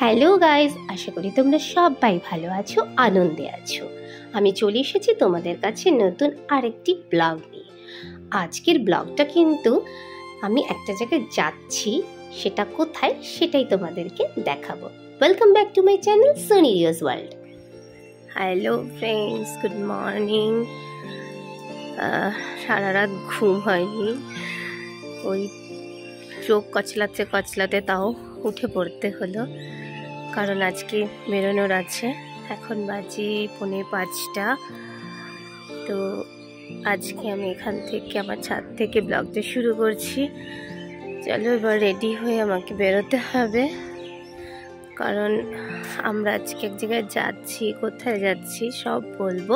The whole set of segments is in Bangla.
হ্যালো গাইস, আশা করি তোমরা সবাই ভালো আছো, আনন্দে আছো। আমি চলে এসেছি তোমাদের কাছে নতুন আরেকটি ব্লগ নিয়ে। আজকের ব্লগটা কিন্তু আমি একটা জায়গায় যাচ্ছি, সেটা কোথায় সেটাই তোমাদেরকে দেখাবো। Welcome back to my channel suniriosworld। Hello friends, good morning. সারা রাত ঘুম হয়নি, ওই চোখ কচলাতে কচলাতে তাও উঠে পড়তে হলো, কারণ আজকে বেরোনোর আছে। এখন বাজে 4:45। তো আজকে আমি এখান থেকে আমার ছাদ থেকে ব্লগটা শুরু করছি। চলো এবার রেডি হয়ে আমাকে বেরোতে হবে, কারণ আমরা আজকে এক জায়গায় যাচ্ছি। কোথায় যাচ্ছি সব বলবো,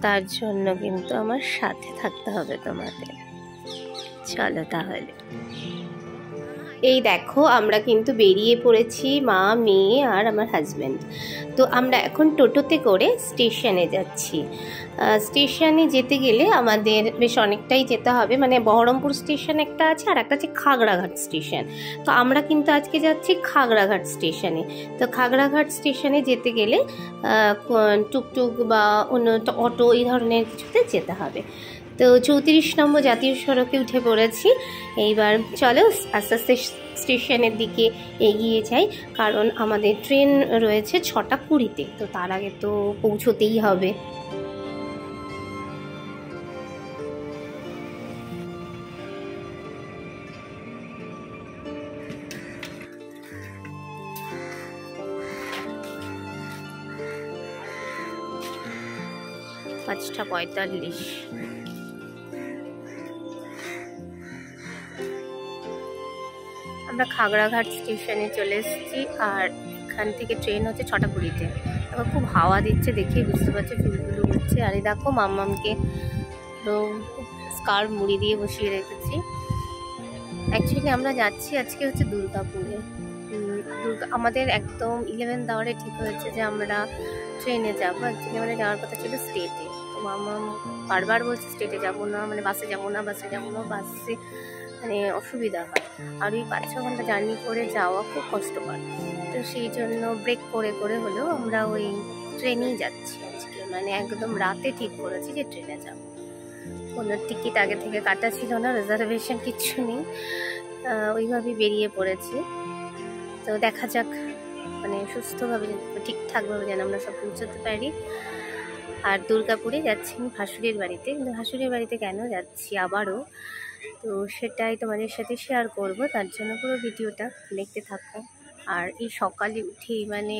তার জন্য কিন্তু আমার সাথে থাকতে হবে তোমাদের। চলো তাহলে। এই দেখো, আমরা কিন্তু বেরিয়ে পড়েছি, মা, মেয়ে আর আমার হাজব্যান্ড। তো আমরা এখন টোটোতে করে স্টেশনে যাচ্ছি। স্টেশনে যেতে গেলে আমাদের বেশ অনেকটাই যেতে হবে, মানে বহরমপুর স্টেশন একটা আছে আর একটা আছে খাগড়াঘাট স্টেশন। তো আমরা কিন্তু আজকে যাচ্ছি খাগড়াঘাট স্টেশনে। তো খাগড়াঘাট স্টেশনে যেতে গেলে টুকটুক বা অন্য অটো এই ধরনের কিছুতে যেতে হবে। তো 34 নম্বর জাতীয় সড়কে উঠে পড়েছি। এইবার চলো আস্তে আস্তে স্টেশনের দিকে এগিয়ে যাই, কারণ আমাদের ট্রেন রয়েছে 6:20-তে। তো তার আগে তো পৌঁছতেই হবে। পাঁচটা 45। আমরা খাগড়াঘাট স্টেশনে চলে এসেছি, আর এখান থেকে ট্রেন হচ্ছে 6:20-তে। এখন খুব হাওয়া দিচ্ছে, দেখেই বুঝতে পারছি ফুলগুলো উঠছে। আর এই দেখো মাম্মামকে স্কার্ফ মুড়ি দিয়ে বসিয়ে রেখেছি। অ্যাকচুয়ালি আমরা যাচ্ছি আজকে হচ্ছে দুর্গাপুরে। আমাদের একদম 11th আওয়ারে ঠিক হয়েছে যে আমরা ট্রেনে যাবো। অ্যাকচুয়ালি আমাদের যাওয়ার কথা ছিল স্টেটে। তো মাম্মাম বারবার বলছে স্টেটে যাবো না, মানে বাসে যাবো না, বাসে মানে অসুবিধা হয়। আর ওই 5-6 ঘন্টা জার্নি করে যাওয়া খুব কষ্টকর। তো সেই জন্য ব্রেক করে করে হলেও আমরা ওই ট্রেনেই যাচ্ছি আজকে। মানে একদম রাতে ঠিক করেছি যে ট্রেনে যাব। কোনো টিকিট আগে থেকে কাটা ছিল না, রিজার্ভেশন কিচ্ছু নেই, ওইভাবেই বেরিয়ে পড়েছি। তো দেখা যাক, মানে সুস্থভাবে ঠিকঠাকভাবে যেন আমরা সব পৌঁছতে পারি। আর দুর্গাপুরে যাচ্ছি ভাসুরের বাড়িতে। কিন্তু ভাসুরের বাড়িতে কেন যাচ্ছি আবারও, তো সেটাই তোমাদের সাথে শেয়ার করব। তার জন্য পুরো ভিডিওটা দেখতে থাকো। আর এই সকালে উঠেই, মানে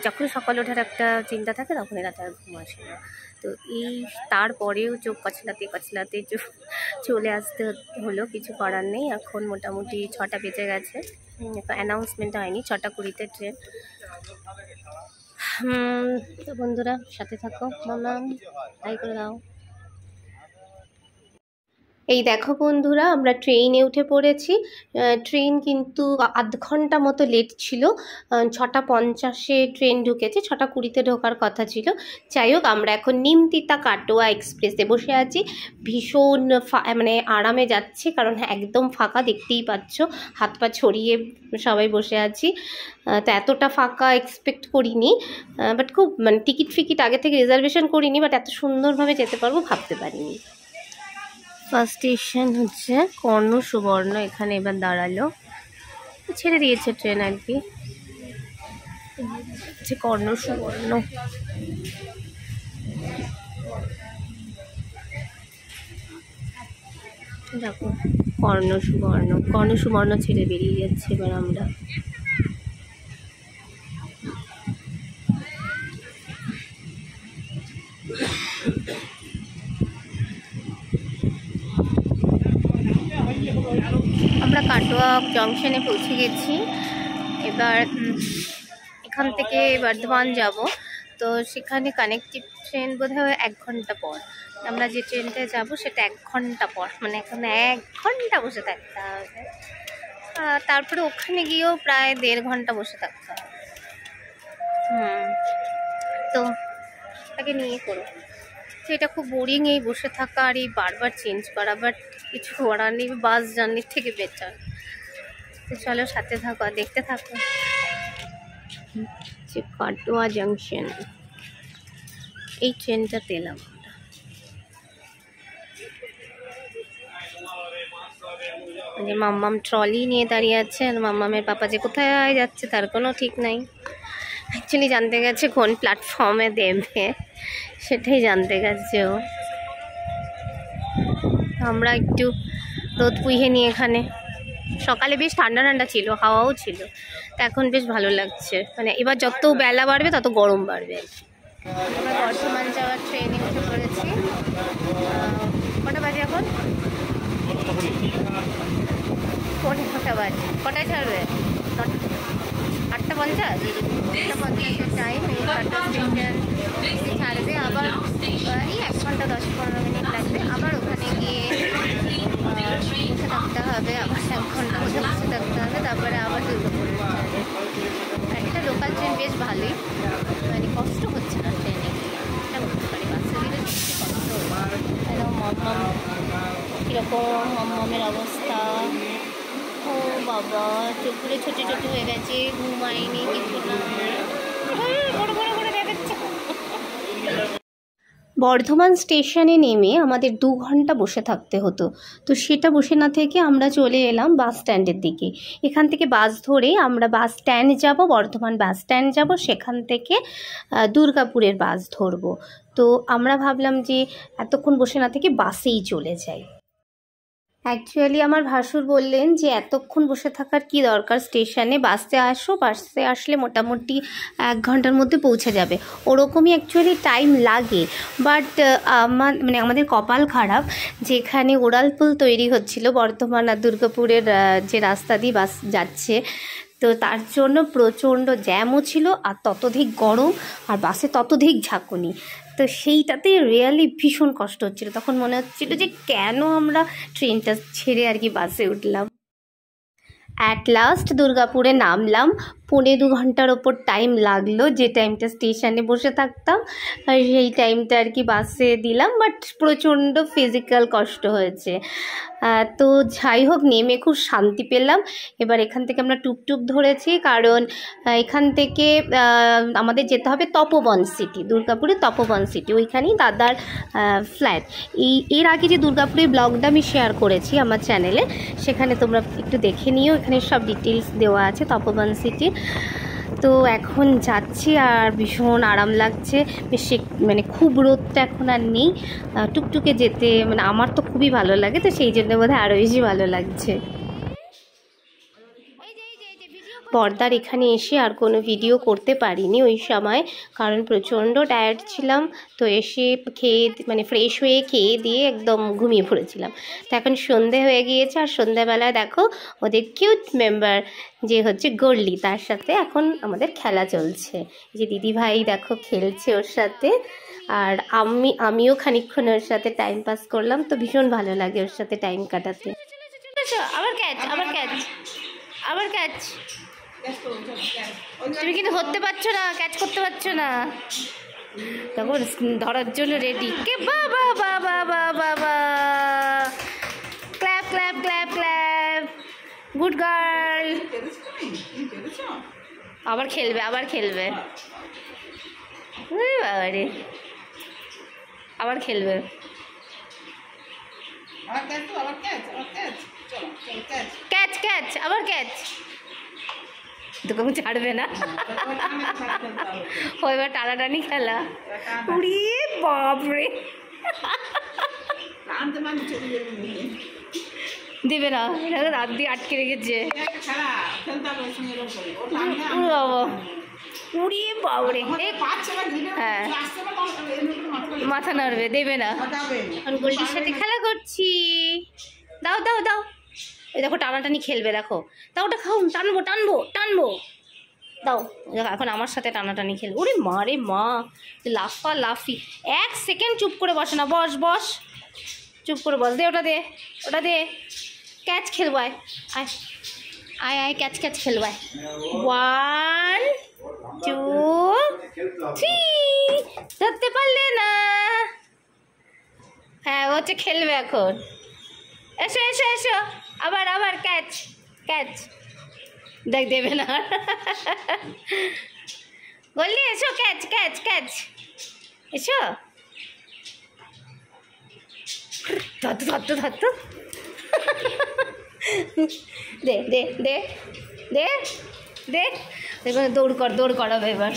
যখন সকালে ওঠার একটা চিন্তা থাকে তখন রাতে আর ঘুম আসে না। তো এই তারপরেও চোখ কচলাতে কচলাতে চলে আসতে হলো, কিছু করার নেই। এখন মোটামুটি 6টা বেজে গেছে, অ্যানাউন্সমেন্ট হয়নি, 6:20-তে ট্রেন। তো বন্ধুরা সাথে থাকো। মামা হাই করে দাও। এই দেখো বন্ধুরা, আমরা ট্রেনে উঠে পড়েছি। ট্রেন কিন্তু আধ ঘন্টা মতো লেট ছিল। 6:50-এ ট্রেন ঢুকেছে, 6:20-তে ঢোকার কথা ছিল। যাই হোক, আমরা এখন নিমতিতা কাটোয়া এক্সপ্রেসে বসে আছি। ভীষণ মানে আরামে যাচ্ছি, কারণ একদম ফাঁকা, দেখতেই পাচ্ছ, হাত পা ছড়িয়ে সবাই বসে আছি। তো এতটা ফাঁকা এক্সপেক্ট করিনি, বাট খুব মানে টিকিট ফিকিট আগে থেকে রিজার্ভেশন করিনি, বাট এত সুন্দরভাবে যেতে পারবো ভাবতে পারিনি। ফার্স্ট স্টেশন হচ্ছে কর্ণ সুবর্ণ, এখানে এবার দাঁড়ালো, ছেড়ে দিয়েছে ট্রেন আর কি। হচ্ছে কর্ণ সুবর্ণ। দেখো কর্ণ সুবর্ণ ছেড়ে বেরিয়ে যাচ্ছে এবার আমরা। আমরা কাটোয়া জংশনে পৌঁছে গেছি। এবার এখান থেকে বর্ধমান যাব। তো সেখানে কানেক্টিভ ট্রেন বোধহয় 1 ঘন্টা পর। আমরা যে ট্রেনটায় যাব সেটা 1 ঘন্টা পর, মানে এখানে 1 ঘন্টা বসে থাকতে হবে। তারপরে ওখানে গিয়েও প্রায় 1.5 ঘন্টা বসে থাকতে হবে। তো তাকে নিয়ে করো। তো এটা খুব বোরিং, এই বসে থাকা আর এই বারবার চেঞ্জ করা, বাট কিছু করার নেই, বাস জার্নির থেকে বেটার। তো চলো সাথে থাকো আর দেখতে থাকো। যে কাটোয়া জাংশন, এই ট্রেনটাতে এলাম। যে মাম্মাম ট্রলি নিয়ে দাঁড়িয়ে আছে, আর মাম্মামের পাপা যে কোথায় যাচ্ছে তার কোনো ঠিক নাই। অ্যাকচুয়ালি জানতে গেছে কোন প্ল্যাটফর্মে দেবে, সেটাই জানতে গেছে ও। আমরা একটু রোদ পুইহে নিয়ে এখানে, সকালে বেশ ঠান্ডা ঠান্ডা ছিল, হাওয়াও ছিল, তো এখন বেশ ভালো লাগছে। মানে এবার যত বেলা বাড়বে তত গরম বাড়বে। আমরা বর্ধমান যাওয়ার ট্রেনে উঠে পড়েছি। কটা বাজে এখন? কটা বাজে? কটায় ছাড়বে? 8:50? 8:50 টাইম। এই 8টা স্টেশন ছাড়বে, আবার এই 1 ঘন্টা 10-15 মিনিট লাগবে। আবার ওখানে গিয়ে বসে থাকতে হবে, আবার 1 ঘন্টা বসে থাকতে হবে, তারপরে আবার দুর্গাপুরে ছাড়বে। একটা লোকাল ট্রেন বেশ ভালোই, মানে কষ্ট হচ্ছে না ট্রেনে, এটা বলতে পারি। বাসে দিলে বেশি কষ্ট হচ্ছে। মাম্মাম কীরকম মাম্মামের অবস্থা, ও বাবা চোখগুলো ছোটো ছোটো হয়ে গেছে, ঘুমায়নি কিছু না, করে দেখাচ্ছে। বর্ধমান স্টেশনে নেমে আমাদের 2 ঘন্টা বসে থাকতে হতো, তো সেটা বসে না থেকে আমরা চলে এলাম বাস স্ট্যান্ডের দিকে। এখান থেকে বাস ধরে আমরা বাস স্ট্যান্ড যাব, বর্ধমান বাস স্ট্যান্ড যাব, সেখান থেকে দুর্গাপুরের বাস ধরবো। তো আমরা ভাবলাম যে এতক্ষণ বসে না থেকে বাসেই চলে যাই। অ্যাকচুয়ালি আমার ভাসুর বললেন যে এতক্ষণ বসে থাকার কি দরকার স্টেশনে, বাসে আসো, বাসে আসলে মোটামুটি 1 ঘন্টার মধ্যে পৌঁছে যাবে। ওরকমই অ্যাকচুয়ালি টাইম লাগে, বাট আমাদের কপাল খারাপ, যেখানে উড়ালপুল তৈরি হচ্ছিল বর্ধমান আর দুর্গাপুরের যে রাস্তা দিয়ে বাস যাচ্ছে, তো তার জন্য প্রচণ্ড জ্যামও ছিল, আর ততধিক গরম, আর বাসে ততধিক ঝাঁকুনি। তো সেইটাতে রিয়েলি ভীষণ কষ্ট হচ্ছিল। তখন মনে হচ্ছিল যে কেন আমরা ট্রেনটা ছেড়ে আর কি বাসে উঠলাম। অ্যাট লাস্ট দুর্গাপুরে নামলাম। 1.25 ঘন্টার ওপর টাইম লাগলো, যে টাইমটা স্টেশনে বসে থাকতাম আর সেই টাইমটা আর কি বাসে দিলাম, বাট প্রচণ্ড ফিজিক্যাল কষ্ট হয়েছে। তো যাই হোক, নেমে খুব শান্তি পেলাম। এবার এখান থেকে আমরা টুকটুক ধরেছি, কারণ এখান থেকে আমাদের যেতে হবে তপোবন সিটি, দুর্গাপুরের তপোবন সিটি, ওইখানেই দাদার ফ্ল্যাট। এর আগে যে দুর্গাপুরের ব্লগটা আমি শেয়ার করেছি আমার চ্যানেলে, সেখানে তোমরা একটু দেখে নিও, এখানে সব ডিটেলস দেওয়া আছে তপোবন সিটির। তো এখন যাচ্ছি আর ভীষণ আরাম লাগছে, বেশি মানে খুব রোদটা এখন আর নেই, টুকটুকে যেতে মানে আমার তো খুবই ভালো লাগে, তো সেই জন্য বোধহয় আরও বেশি ভালো লাগছে। পর্দার এখানে এসে আর কোনো ভিডিও করতে পারিনি ওই সময়, কারণ প্রচণ্ড টায়ার্ড ছিলাম। তো এসে খেয়ে মানে ফ্রেশ হয়ে খেয়ে দিয়ে একদম ঘুমিয়ে পড়েছিলাম। তো এখন সন্ধে হয়ে গিয়েছে, আর সন্ধ্যাবেলায় দেখো ওদের কিউট মেম্বার যে হচ্ছে গর্লি, তার সাথে এখন আমাদের খেলা চলছে। যে দিদিভাই দেখো খেলছে ওর সাথে, আর আমিও খানিকক্ষণ ওর সাথে টাইম পাস করলাম। তো ভীষণ ভালো লাগে ওর সাথে টাইম কাটাতে। আবার ক্যাচ, আবার ক্যাচ, আবার ক্যাচ। তুমি কিন্তু ধরতে পারছো না, ক্যাচ করতে পারছো না, তখন ধরার জন্য রেডি। কে বাবা বাবা বাবা বাবা, clap clap clap clap, good girl. আবার খেলবে, আবার খেলবে, বাবা রে, আবার খেলবে। ক্যাচ ক্যাচ, আবার ক্যাচ। তোকে ছাড়বে না, এবার টানাটানি খেলা। উড়ি বাপরে, দেবে না, রাত দিয়ে আটকে রেখেছে। বাবা উড়ি বাবরে, হ্যাঁ মাথা নাড়বে, দেবে না। আমি গোলটির সাথে খেলা করছি, দাও দাও দাও। এই দেখো টানাটানি খেলবে, দেখো দাও, ওটা খাও, টানবো টানবো টানবো, দাও। দেখো এখন আমার সাথে টানাটানি খেলবে। ওরে মা রে মা, লাফা লাফি, 1 সেকেন্ড চুপ করে বসে না, বস বস, চুপ করে বস, দে ওটা, দে ওটা, দে। ক্যাচ খেলবো, আয় আয় আয় আয়, ক্যাচ ক্যাচ খেলবো, 1 2 3, ধরতে পারলে না। হ্যাঁ হচ্ছে খেলবে এখন, এসো এসো এসো, আবার আবার ক্যাচ ক্যাচ, দেখ দেবে না। গল্লি এসো, ক্যাচ ক্যাচ ক্যাচ, এসো। ধরতো ধরতো ধরতো, দে দে দে দে দে। এবার দৌড় কর, দৌড় করাবে এবার,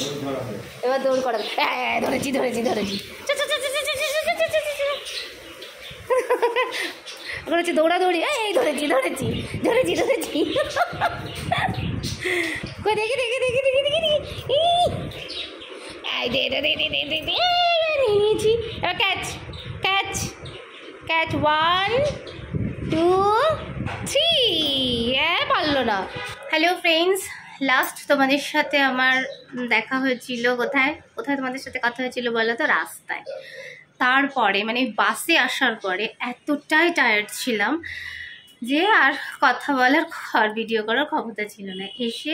এবার দৌড় করাবে। হ্যাঁ ধরেছি ধরেছি ধরেছি, করেছি দৌড়াদৌড়ি। এই ধরেছি ধরেছি ধরেছি ধরেছি, দেখি দেখি দেখি দেখি দেখি দেখি, এই দে দে দে দে দে দে, নিয়েছি। এবার ক্যাচ ক্যাচ ক্যাচ, 1 2 3। হ্যাঁ পারলো না। হ্যালো ফ্রেন্ডস, লাস্ট তোমাদের সাথে আমার দেখা হয়েছিল কোথায় কোথায় তোমাদের সাথে কথা হয়েছিল বলো তো? রাস্তায়। তারপরে মানে বাসে আসার পরে এতটাই টায়ার্ড ছিলাম যে আর কথা বলার আর ভিডিও করার ক্ষমতা ছিল না। এসে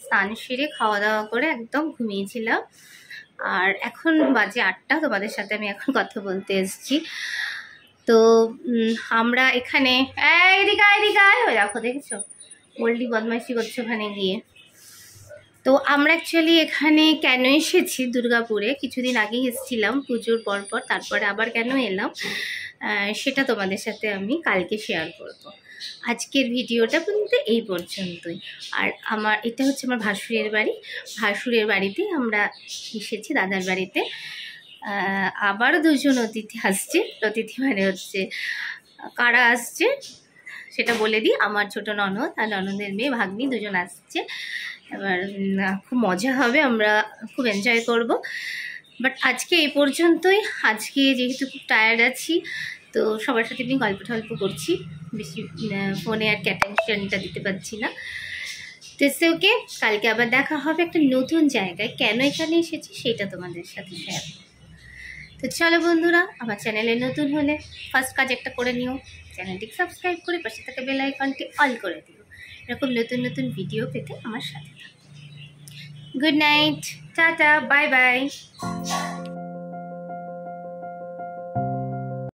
স্নান সেরে খাওয়া দাওয়া করে একদম ঘুমিয়েছিলাম। আর এখন বাজে 8টা, তোমাদের সাথে আমি এখন কথা বলতে এসেছি। তো আমরা এখানে এদিকে ওই দেখো, দেখেছো বললি বদমাইশি করছে ওখানে গিয়ে। তো আমরা অ্যাকচুয়ালি এখানে কেন এসেছি, দুর্গাপুরে কিছুদিন আগেই এসেছিলাম পুজোর পরপর, তারপরে আবার কেন এলাম সেটা তোমাদের সাথে আমি কালকে শেয়ার করব। আজকের ভিডিওটা কিন্তু এই পর্যন্তই। আর এটা হচ্ছে আমার ভাসুরের বাড়ি। ভাসুরের বাড়িতে আমরা এসেছি, দাদার বাড়িতে। আবারও 2জন অতিথি আসছে। অতিথি মানে হচ্ছে কারা আসছে সেটা বলে দিই। আমার ছোট ননদ আর ননদের মেয়ে ভাগ্নি 2জন আসছে। এবার খুব মজা হবে, আমরা খুব এনজয় করব। বাট আজকে এই পর্যন্তই। আজকে যেহেতু খুব টায়ার্ড আছি, তো সবার সাথে আমি গল্প টল্প করছি, বেশি ফোনে আর অ্যাটেনশনটা দিতে পারছি না। তো ওকে, কালকে আবার দেখা হবে একটা নতুন জায়গায়। কেন এখানে এসেছি সেটা তোমাদের সাথে শেয়ার। তো চলো বন্ধুরা, আমার চ্যানেলে নতুন হলে ফার্স্ট কাজ একটা করে নিও, চ্যানেলটিকে সাবস্ক্রাইব করে পাশে থাকা বেল আইকনটি অল করে দিও, এরকম নতুন নতুন ভিডিও পেতে আমার সাথে থাকো। Good night, tata, bye bye.